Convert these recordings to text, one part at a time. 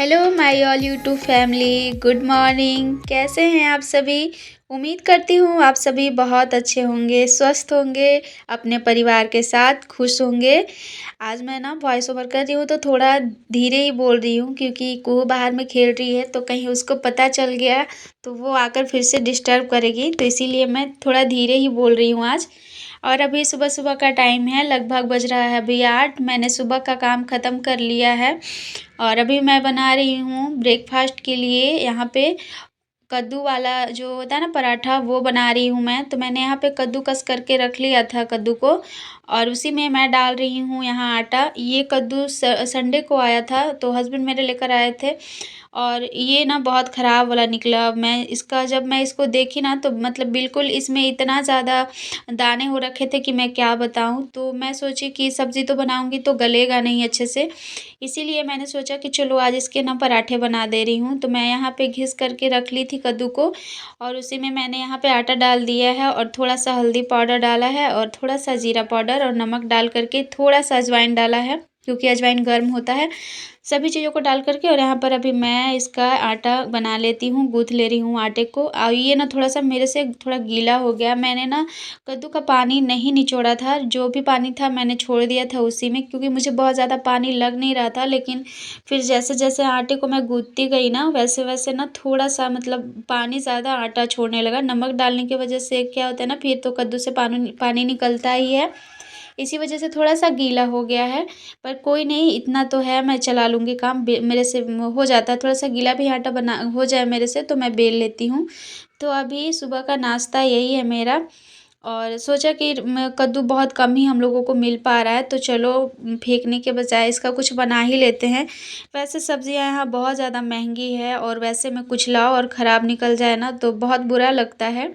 Hello my all YouTube family, good morning. कैसे हैं आप सभी? उम्मीद करती हूँ आप सभी बहुत अच्छे होंगे, स्वस्थ होंगे, अपने परिवार के साथ खुश होंगे। आज मैं ना वॉइस ओवर कर रही हूँ तो थोड़ा धीरे ही बोल रही हूँ क्योंकि कुहू बाहर में खेल रही है, तो कहीं उसको पता चल गया तो वो आकर फिर से डिस्टर्ब करेगी, तो इसीलिए मैं थोड़ा धीरे ही बोल रही हूँ आज। और अभी सुबह-सुबह का टाइम है, लगभग बज रहा है अभी 8। मैंने सुबह का काम ख़त्म कर लिया है और अभी मैं बना रही हूँ ब्रेकफ़ास्ट के लिए यहाँ पे कद्दू वाला जो होता है ना पराठा, वो बना रही हूँ मैं। तो मैंने यहाँ पे कद्दूकस करके रख लिया था कद्दू को और उसी में मैं डाल रही हूँ यहाँ आटा। ये कद्दू संडे को आया था तो हस्बैंड मेरे लेकर आए थे और ये ना बहुत ख़राब वाला निकला। जब मैं इसको देखी ना तो मतलब बिल्कुल इसमें इतना ज़्यादा दाने हो रखे थे कि मैं क्या बताऊँ। तो मैं सोची कि सब्ज़ी तो बनाऊँगी तो गलेगा नहीं अच्छे से, इसीलिए मैंने सोचा कि चलो आज इसके ना पराठे बना दे रही हूँ। तो मैं यहाँ पे घिस करके रख ली थी कद्दू को और उसी में मैंने यहाँ पे आटा डाल दिया है और थोड़ा-सा हल्दी पाउडर डाला है और थोड़ा-सा जीरा पाउडर और नमक डाल करके थोड़ा-सा अजवाइन डाला है, क्योंकि अजवाइन गर्म होता है। सभी चीज़ों को डाल करके और यहाँ पर अभी मैं इसका आटा बना लेती हूँ, गूँथ ले रही हूँ आटे को। ये ना थोड़ा-सा मेरे से थोड़ा गीला हो गया। मैंने ना कद्दू का पानी नहीं निचोड़ा था, जो भी पानी था मैंने छोड़ दिया था उसी में, क्योंकि मुझे बहुत ज़्यादा पानी लग नहीं रहा था। लेकिन फिर जैसे-जैसे आटे को मैं गूँथती गई ना, वैसे-वैसे ना थोड़ा-सा मतलब पानी ज़्यादा आटा छोड़ने लगा। नमक डालने की वजह से क्या होता है ना, फिर तो कद्दू से पानी पानी निकलता ही है। इसी वजह से थोड़ा-सा गीला हो गया है, पर कोई नहीं, इतना तो है, मैं चला लूँगी काम। मेरे से हो जाता है, थोड़ा-सा गीला भी आटा बना हो जाए मेरे से तो मैं बेल लेती हूँ। तो अभी सुबह का नाश्ता यही है मेरा और सोचा कि कद्दू बहुत कम ही हम लोगों को मिल पा रहा है, तो चलो फेंकने के बजाय इसका कुछ बना ही लेते हैं। वैसे सब्ज़ियाँ यहाँ बहुत ज़्यादा महँगी है और वैसे में कुछ लाओ और ख़राब निकल जाए ना तो बहुत बुरा लगता है।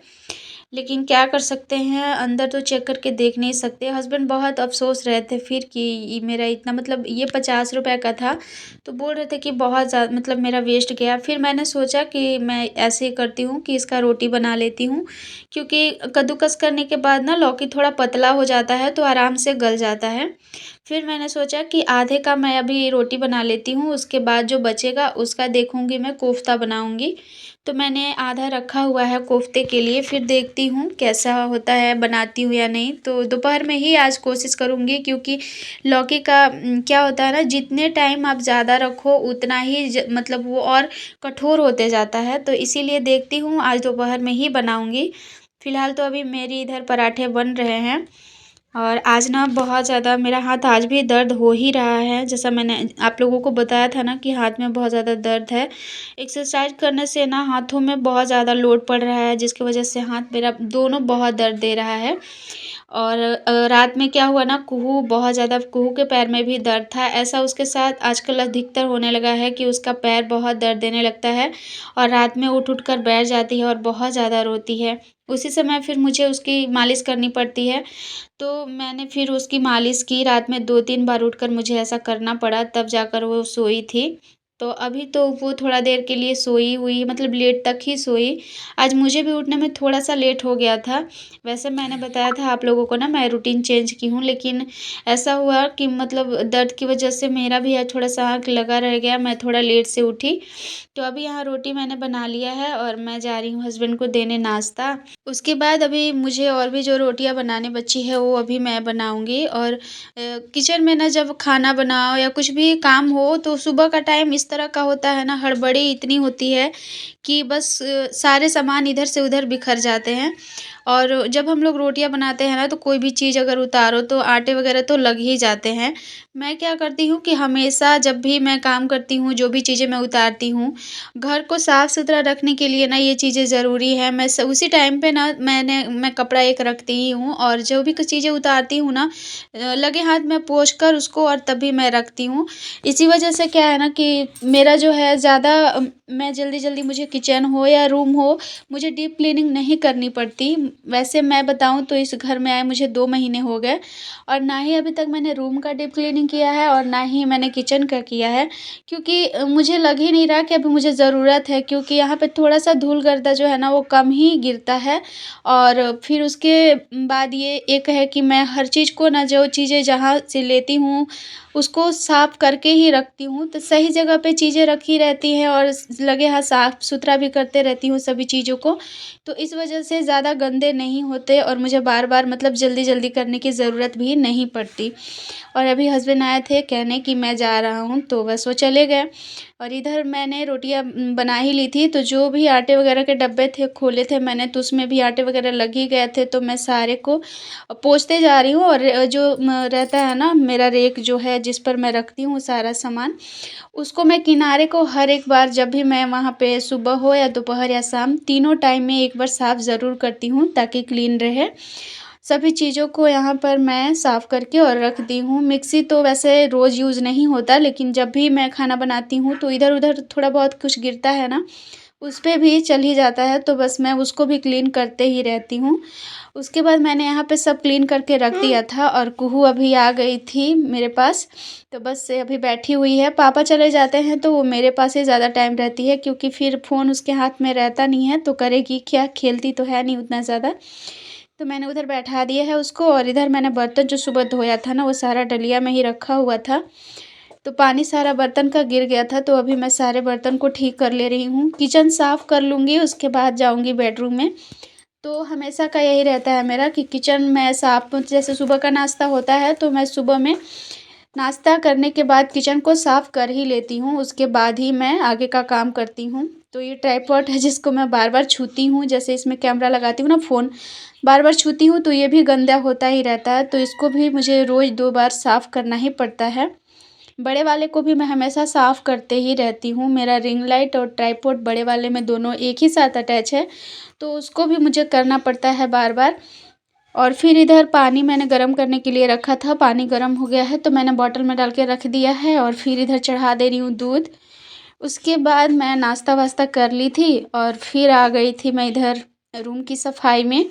लेकिन क्या कर सकते हैं, अंदर तो चेक करके देख नहीं सकते। हस्बैंड बहुत अफ़सोस रहे थे फिर कि ये मेरा इतना मतलब ये ₹50 का था, तो बोल रहे थे कि बहुत मतलब मेरा वेस्ट गया। फिर मैंने सोचा कि मैं ऐसे ही करती हूँ कि इसका रोटी बना लेती हूँ, क्योंकि कद्दूकस करने के बाद ना लौकी थोड़ा पतला हो जाता है तो आराम से गल जाता है। फिर मैंने सोचा कि आधे का मैं अभी रोटी बना लेती हूँ, उसके बाद जो बचेगा उसका देखूँगी मैं कोफ़्ता बनाऊँगी। तो मैंने आधा रखा हुआ है कोफ्ते के लिए, फिर देखती हूँ कैसा होता है, बनाती हूँ या नहीं। तो दोपहर में ही आज कोशिश करूँगी, क्योंकि लौकी का क्या होता है ना, जितने टाइम आप ज़्यादा रखो उतना ही मतलब वो और कठोर होते जाता है। तो इसीलिए देखती हूँ आज दोपहर में ही बनाऊँगी। फ़िलहाल तो अभी मेरी इधर पराठे बन रहे हैं और आज ना बहुत ज़्यादा मेरा हाथ आज भी दर्द हो ही रहा है। जैसा मैंने आप लोगों को बताया था ना कि हाथ में बहुत ज़्यादा दर्द है। एक्सरसाइज़ करने से ना हाथों में बहुत ज़्यादा लोड पड़ रहा है, जिसकी वज़ह से हाथ मेरा दोनों बहुत दर्द दे रहा है। और रात में क्या हुआ ना, कुहू के पैर में भी दर्द था। ऐसा उसके साथ आजकल अधिकतर होने लगा है कि उसका पैर बहुत दर्द देने लगता है और रात में उठ-उठ कर बैठ जाती है और बहुत ज़्यादा रोती है। उसी समय फिर मुझे उसकी मालिश करनी पड़ती है। तो मैंने फिर उसकी मालिश की, रात में 2-3 बार उठकर मुझे ऐसा करना पड़ा, तब जाकर वो सोई थी। तो अभी तो वो थोड़ा देर के लिए सोई हुई, मतलब लेट तक ही सोई। आज मुझे भी उठने में थोड़ा-सा लेट हो गया था। वैसे मैंने बताया था आप लोगों को ना, मैं रूटीन चेंज की हूँ, लेकिन ऐसा हुआ कि मतलब दर्द की वज़ह से मेरा भी आज थोड़ा-सा आँख लगा रह गया, मैं थोड़ा लेट से उठी। तो अभी यहाँ रोटी मैंने बना लिया है और मैं जा रही हूँ हस्बैंड को देने नाश्ता। उसके बाद अभी मुझे और भी जो रोटियाँ बनाने बची है वो अभी मैं बनाऊँगी। और किचन में ना जब खाना बनाओ या कुछ भी काम हो तो सुबह का टाइम इस तरह का होता है ना, हड़बड़ी इतनी होती है कि बस सारे सामान इधर से उधर बिखर जाते हैं। और जब हम लोग रोटियाँ बनाते हैं ना तो कोई भी चीज़ अगर उतारो तो आटे वगैरह तो लग ही जाते हैं। मैं क्या करती हूँ कि हमेशा जब भी मैं काम करती हूँ, जो भी चीज़ें मैं उतारती हूँ, घर को साफ-सुथरा रखने के लिए ना ये चीज़ें ज़रूरी है। उसी टाइम पे ना मैं कपड़ा एक रखती ही हूँ और जो भी कुछ चीज़ें उतारती हूँ ना, लगे हाथ में पोंछ कर उसको और तभी मैं रखती हूँ। इसी वजह से क्या है ना कि मेरा जो है मैं जल्दी-जल्दी, मुझे किचन हो या रूम हो, मुझे डीप क्लीनिंग नहीं करनी पड़ती। वैसे मैं बताऊं तो इस घर में आए मुझे 2 महीने हो गए और ना ही अभी तक मैंने रूम का डीप क्लीनिंग किया है और ना ही मैंने किचन का किया है, क्योंकि मुझे लग ही नहीं रहा कि अभी मुझे ज़रूरत है, क्योंकि यहाँ पे थोड़ा-सा धूल-गर्दा जो है ना वो कम ही गिरता है। और फिर उसके बाद ये एक है कि मैं हर चीज़ को ना, जो चीज़ें जहाँ से लेती हूँ उसको साफ़ करके ही रखती हूँ, तो सही जगह पे चीज़ें रखी रहती हैं और लगे हाथ साफ़-सुथरा भी करते रहती हूँ सभी चीज़ों को। तो इस वजह से ज़्यादा गंदे नहीं होते और मुझे बार-बार मतलब जल्दी-जल्दी करने की ज़रूरत भी नहीं पड़ती। और अभी हस्बैंड आए थे कहने कि मैं जा रहा हूँ, तो बस वो चले गए। और इधर मैंने रोटियाँ बना ही ली थी, तो जो भी आटे वगैरह के डब्बे थे खोले थे मैंने, तो उसमें भी आटे वगैरह लग ही गए थे, तो मैं सारे को पोंछते जा रही हूँ। और जो रहता है ना मेरा रेक जो है जिस पर मैं रखती हूँ सारा सामान, उसको मैं किनारे को हर एक बार जब भी मैं वहाँ पे सुबह हो या दोपहर या शाम तीनों टाइम में एक बार साफ़ ज़रूर करती हूँ ताकि क्लीन रहे। सभी चीज़ों को यहाँ पर मैं साफ़ करके और रख दी हूँ। मिक्सी तो वैसे रोज़ यूज़ नहीं होता, लेकिन जब भी मैं खाना बनाती हूँ तो इधर-उधर थोड़ा बहुत कुछ गिरता है ना, उस पे भी चल ही जाता है, तो बस मैं उसको भी क्लीन करते ही रहती हूँ। उसके बाद मैंने यहाँ पे सब क्लीन करके रख दिया था और कुहू अभी आ गई थी मेरे पास, तो बस से अभी बैठी हुई है। पापा चले जाते हैं तो वो मेरे पास ही ज़्यादा टाइम रहती है, क्योंकि फिर फ़ोन उसके हाथ में रहता नहीं है, तो करेगी क्या, खेलती तो है नहीं उतना ज़्यादा। तो मैंने उधर बैठा दिया है उसको और इधर मैंने बर्तन जो सुबह धोया था ना वो सारा डलिया में ही रखा हुआ था। तो पानी सारा बर्तन का गिर गया था, तो अभी मैं सारे बर्तन को ठीक कर ले रही हूँ। किचन साफ़ कर लूँगी, उसके बाद जाऊँगी बेडरूम में। तो हमेशा का यही रहता है मेरा कि किचन में साफ़, जैसे सुबह का नाश्ता होता है तो मैं सुबह में नाश्ता करने के बाद किचन को साफ़ कर ही लेती हूँ, उसके बाद ही मैं आगे का काम करती हूँ। तो ये ट्राइपॉड है जिसको मैं बार-बार छूती हूँ, जैसे इसमें कैमरा लगाती हूँ ना फ़ोन, बार-बार छूती हूँ तो ये भी गंदा होता ही रहता है, तो इसको भी मुझे रोज़ 2 बार साफ़ करना ही पड़ता है। बड़े वाले को भी मैं हमेशा साफ़ करते ही रहती हूँ। मेरा रिंग लाइट और ट्राइपॉड बड़े वाले में दोनों एक ही साथ अटैच है, तो उसको भी मुझे करना पड़ता है बार-बार। और फिर इधर पानी मैंने गरम करने के लिए रखा था, पानी गरम हो गया है तो मैंने बॉटल में डाल के रख दिया है और फिर इधर चढ़ा दे रही हूँ दूध। उसके बाद मैं नाश्ता-वास्ता कर ली थी और फिर आ गई थी मैं इधर रूम की सफाई में।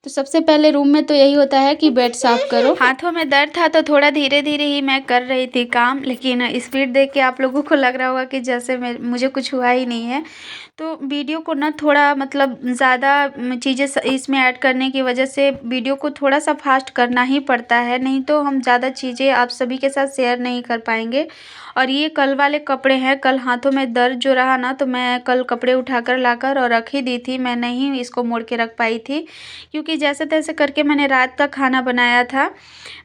तो सबसे पहले रूम में तो यही होता है कि बेड साफ़ करो। हाथों में दर्द था तो थोड़ा धीरे-धीरे ही मैं कर रही थी काम, लेकिन स्पीड देख के आप लोगों को लग रहा होगा कि जैसे मैं मुझे कुछ हुआ ही नहीं है। तो वीडियो को ना थोड़ा मतलब ज़्यादा चीज़ें इसमें ऐड करने की वजह से वीडियो को थोड़ा-सा फ़ास्ट करना ही पड़ता है, नहीं तो हम ज़्यादा चीज़ें आप सभी के साथ शेयर नहीं कर पाएँगे। और ये कल वाले कपड़े हैं, कल हाथों में दर्द जो रहा ना तो मैं कल कपड़े उठाकर लाकर और रख ही दी थी, मैं नहीं इसको मोड़ के रख पाई थी, क्योंकि जैसे-तैसे करके मैंने रात का खाना बनाया था।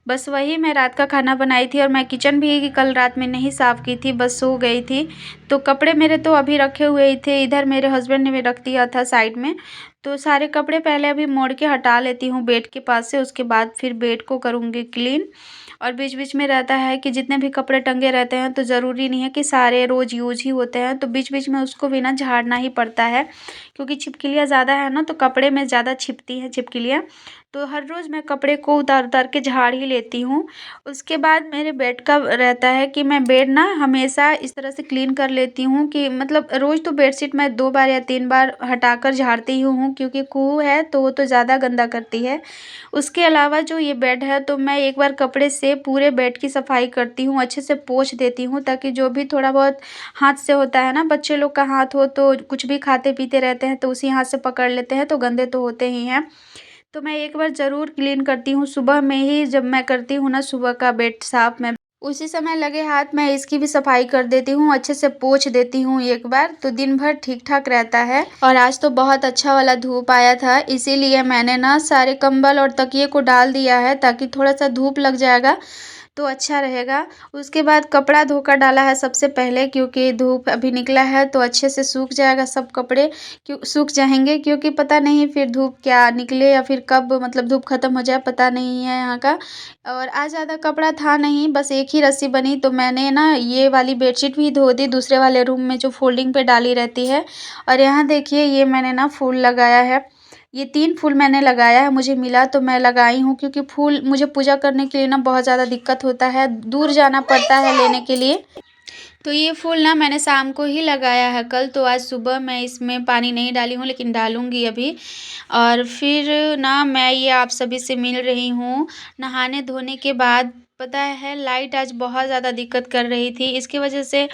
बस वही मैं रात का खाना बनाई थी और मैं किचन भी कल रात में नहीं साफ़ की थी, बस सो गई थी। तो कपड़े मेरे तो अभी रखे हुए ही थे, इधर मेरे हस्बैंड ने भी रख दिया था साइड में। तो सारे कपड़े पहले अभी मोड़ के हटा लेती हूँ बेड के पास से, उसके बाद फिर बेड को करूँगी क्लीन। और बीच-बीच में रहता है कि जितने भी कपड़े टंगे रहते हैं तो ज़रूरी नहीं है कि सारे रोज़ यूज़ ही होते हैं, तो बीच-बीच में उसको भी ना झाड़ना ही पड़ता है, क्योंकि छिपकलियाँ ज़्यादा है ना तो कपड़े में ज़्यादा छिपती हैं छिपकलियाँ। तो हर रोज़ मैं कपड़े को उतार-उतार के झाड़ ही लेती हूँ। उसके बाद मेरे बेड का रहता है कि मैं बेड ना हमेशा इस तरह से क्लीन कर लेती हूँ कि मतलब रोज़ तो बेडशीट मैं 2 बार या 3 बार हटाकर झाड़ती ही हूँ, क्योंकि कुहू है तो वो तो ज़्यादा गंदा करती है। उसके अलावा जो ये बेड है तो मैं एक बार कपड़े से पूरे बेड की सफाई करती हूँ, अच्छे से पोंछ देती हूँ, ताकि जो भी थोड़ा बहुत हाथ से होता है ना, बच्चे लोग का हाथ हो तो कुछ भी खाते-पीते रहते हैं तो उसी हाथ से पकड़ लेते हैं तो गंदे तो होते ही हैं। तो मैं एक बार ज़रूर क्लीन करती हूँ सुबह में ही, जब मैं करती हूँ ना सुबह का बेड साफ़, मैं उसी समय लगे हाथ मैं इसकी भी सफाई कर देती हूँ, अच्छे से पोंछ देती हूँ एक बार, तो दिन भर ठीक-ठाक रहता है। और आज तो बहुत अच्छा वाला धूप आया था, इसीलिए मैंने ना सारे कंबल और तकिए को डाल दिया है, ताकि थोड़ा-सा धूप लग जाएगा तो अच्छा रहेगा। उसके बाद कपड़ा धोकर डाला है सबसे पहले, क्योंकि धूप अभी निकला है तो अच्छे से सूख जाएगा सब कपड़े, क्यों सूख जाएँगे, क्योंकि पता नहीं फिर धूप क्या निकले या फिर कब मतलब धूप ख़त्म हो जाए, पता नहीं है यहाँ का। और आज ज़्यादा कपड़ा था नहीं, बस एक ही रस्सी बनी, तो मैंने ना ये वाली बेडशीट भी धो दी दूसरे वाले रूम में जो फ़ोल्डिंग पे डाली रहती है। और यहाँ देखिए ये मैंने ना फूल लगाया है। ये 3 फूल मैंने लगाया है, मुझे मिला तो मैं लगाई हूँ, क्योंकि फूल मुझे पूजा करने के लिए ना बहुत ज़्यादा दिक्कत होता है, दूर जाना पड़ता है लेने के लिए। तो ये फूल ना मैंने शाम को ही लगाया है कल, तो आज सुबह मैं इसमें पानी नहीं डाली हूँ लेकिन डालूँगी अभी। और फिर ना मैं ये आप सभी से मिल रही हूँ। नहाने धोने के बाद पता है लाइट आज बहुत ज़्यादा दिक्कत कर रही थी। इसकी वजह से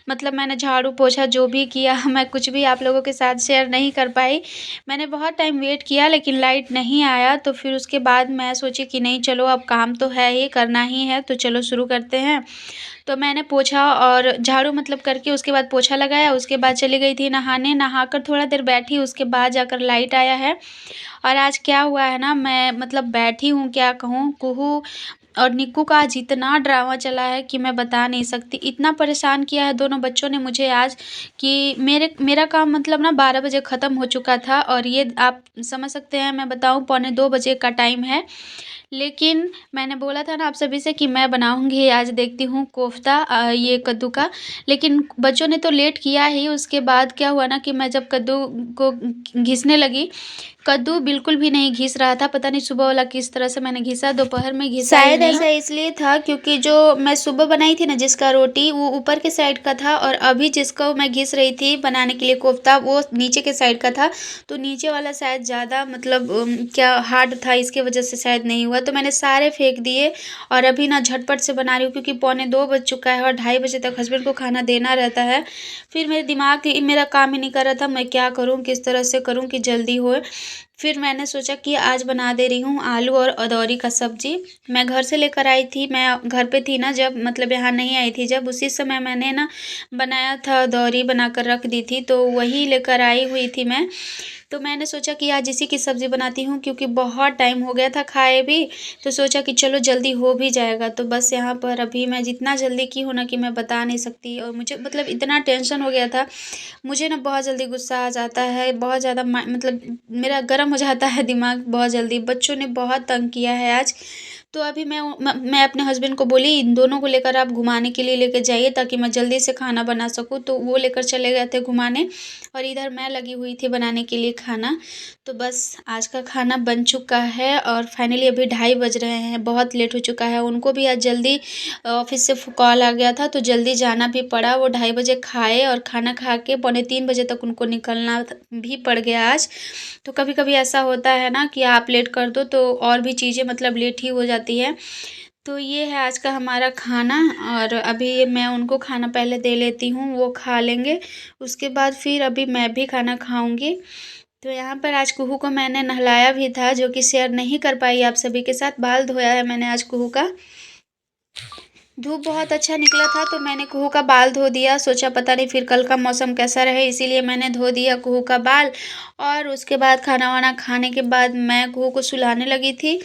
मतलब मैंने झाड़ू पोछा जो भी किया मैं कुछ भी आप लोगों के साथ शेयर नहीं कर पाई। मैंने बहुत टाइम वेट किया लेकिन लाइट नहीं आया, तो फिर उसके बाद मैं सोची कि नहीं चलो अब काम तो है ही, करना ही है, तो चलो शुरू करते हैं। तो मैंने पोछा और झाड़ू मतलब करके उसके बाद पोछा लगाया, उसके बाद चली गई थी नहाने, नहाकर थोड़ा देर बैठी, उसके बाद जाकर लाइट आया है। और आज क्या हुआ है ना, मैं मतलब बैठी हूँ, क्या कहूँ, कुहू और निक्कू का आज इतना ड्रामा चला है कि मैं बता नहीं सकती। इतना परेशान किया है दोनों बच्चों ने मुझे आज कि मेरा काम मतलब ना 12 बजे ख़त्म हो चुका था और ये आप समझ सकते हैं, मैं बताऊँ पौने 2 बजे का टाइम है। लेकिन मैंने बोला था ना आप सभी से कि मैं बनाऊँगी आज, देखती हूँ कोफ्ता ये कद्दू का। लेकिन बच्चों ने तो लेट किया ही, उसके बाद क्या हुआ ना कि मैं जब कद्दू को घिसने लगी, कद्दू बिल्कुल भी नहीं घिस रहा था। पता नहीं सुबह वाला किस तरह से मैंने घिसा, दोपहर में घिसा ही नहीं। शायद ऐसा इसलिए था क्योंकि जो मैं सुबह बनाई थी ना जिसका रोटी, वो ऊपर के साइड का था और अभी जिसको मैं घिस रही थी बनाने के लिए कोफ्ता, वो नीचे के साइड का था। तो नीचे वाला शायद ज़्यादा मतलब क्या हार्ड था, इसके वजह से शायद नहीं हुआ। तो मैंने सारे फेंक दिए और अभी ना झटपट से बना रही हूँ क्योंकि पौने 2 बज चुका है और 2:30 बजे तक हस्बैंड को खाना देना रहता है। फिर मेरा काम ही नहीं कर रहा था, मैं क्या करूँ, किस तरह से करूँ कि जल्दी होए। फिर मैंने सोचा कि आज बना दे रही हूँ आलू और अदौरी का सब्जी। मैं घर से लेकर आई थी, मैं घर पे थी ना जब, मतलब यहाँ नहीं आई थी जब, उसी समय मैंने ना बनाया था, अदौरी बनाकर रख दी थी, तो वही लेकर आई हुई थी मैं। तो मैंने सोचा कि आज इसी की सब्ज़ी बनाती हूँ क्योंकि बहुत टाइम हो गया था खाए भी, तो सोचा कि चलो जल्दी हो भी जाएगा। तो बस यहाँ पर अभी मैं जितना जल्दी की हूँ ना कि मैं बता नहीं सकती, और मुझे मतलब इतना टेंशन हो गया था। मुझे ना बहुत जल्दी गुस्सा आ जाता है, बहुत ज़्यादा मतलब मेरा गर्म हो जाता है दिमाग बहुत जल्दी। बच्चों ने बहुत तंग किया है आज। तो अभी मैं अपने हस्बैंड को बोली इन दोनों को लेकर आप घुमाने के लिए लेकर जाइए ताकि मैं जल्दी से खाना बना सकूँ, तो वो लेकर चले गए थे घुमाने और इधर मैं लगी हुई थी बनाने के लिए खाना। तो बस आज का खाना बन चुका है और फाइनली अभी 2:30 बज रहे हैं, बहुत लेट हो चुका है। उनको भी आज जल्दी ऑफिस से कॉल आ गया था तो जल्दी जाना भी पड़ा। वो 2:30 बजे खाए और खाना खा के पौने 3 बजे तक उनको निकलना भी पड़ गया आज। तो कभी कभी ऐसा होता है ना कि आप लेट कर दो तो और भी चीज़ें मतलब लेट ही हो जाती है। तो ये है आज का हमारा खाना और अभी मैं उनको खाना पहले दे लेती हूँ, वो खा लेंगे, उसके बाद फिर अभी मैं भी खाना खाऊंगी। तो यहाँ पर आज कुहू को मैंने नहलाया भी था जो कि शेयर नहीं कर पाई आप सभी के साथ। बाल धोया है मैंने आज कुहू का। धूप बहुत अच्छा निकला था तो मैंने कुहू का बाल धो दिया, सोचा पता नहीं फिर कल का मौसम कैसा रहे, इसीलिए मैंने धो दिया कुहू का बाल। और उसके बाद खाना वाना खाने के बाद मैं कुहू को सुलाने लगी थी।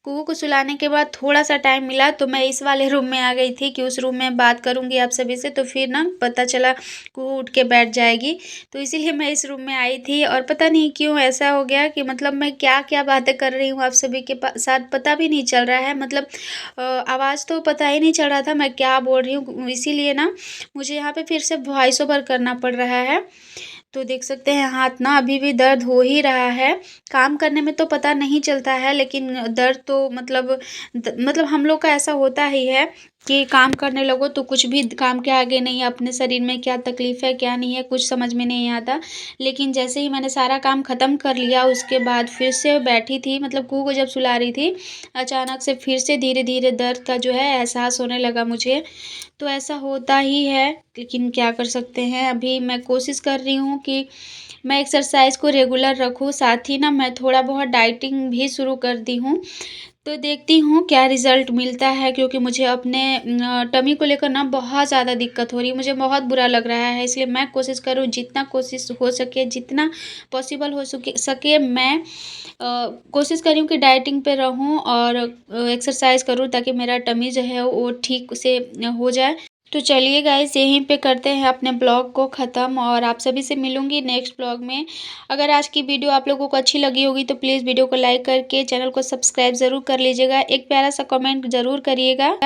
कुहू को सुलाने के बाद थोड़ा सा टाइम मिला तो मैं इस वाले रूम में आ गई थी कि उस रूम में बात करूंगी आप सभी से, तो फिर ना पता चला कुहू उठ के बैठ जाएगी, तो इसीलिए मैं इस रूम में आई थी। और पता नहीं क्यों ऐसा हो गया कि मतलब मैं क्या क्या बातें कर रही हूँ आप सभी के साथ पता भी नहीं चल रहा है, मतलब आवाज़ तो पता ही नहीं चल रहा था मैं क्या बोल रही हूँ, इसीलिए ना मुझे यहाँ पे फिर से वॉइस ओवर करना पड़ रहा है। तो देख सकते हैं हाथ ना अभी भी दर्द हो ही रहा है। काम करने में तो पता नहीं चलता है लेकिन दर्द तो मतलब हम लोग का ऐसा होता ही है कि काम करने लगो तो कुछ भी काम के आगे नहीं है, अपने शरीर में क्या तकलीफ़ है क्या नहीं है कुछ समझ में नहीं आता। लेकिन जैसे ही मैंने सारा काम ख़त्म कर लिया उसके बाद फिर से बैठी थी, मतलब कुहू को जब सुला रही थी, अचानक से फिर से धीरे धीरे दर्द का जो है एहसास होने लगा मुझे। तो ऐसा होता ही है लेकिन क्या कर सकते हैं। अभी मैं कोशिश कर रही हूँ कि मैं एक्सरसाइज को रेगुलर रखूँ, साथ ही ना मैं थोड़ा बहुत डाइटिंग भी शुरू कर दी हूँ। तो देखती हूँ क्या रिज़ल्ट मिलता है क्योंकि मुझे अपने टमी को लेकर ना बहुत ज़्यादा दिक्कत हो रही है, मुझे बहुत बुरा लग रहा है। इसलिए मैं कोशिश करूँ जितना कोशिश हो सके, जितना पॉसिबल हो सके मैं कोशिश कर रही हूँ कि डाइटिंग पे रहूँ और एक्सरसाइज करूँ ताकि मेरा टमी जो है वो ठीक से हो जाए। तो चलिए गाइस यहीं पे करते हैं अपने ब्लॉग को ख़त्म और आप सभी से मिलूंगी नेक्स्ट ब्लॉग में। अगर आज की वीडियो आप लोगों को अच्छी लगी होगी तो प्लीज़ वीडियो को लाइक करके चैनल को सब्सक्राइब ज़रूर कर लीजिएगा, एक प्यारा सा कमेंट ज़रूर करिएगा।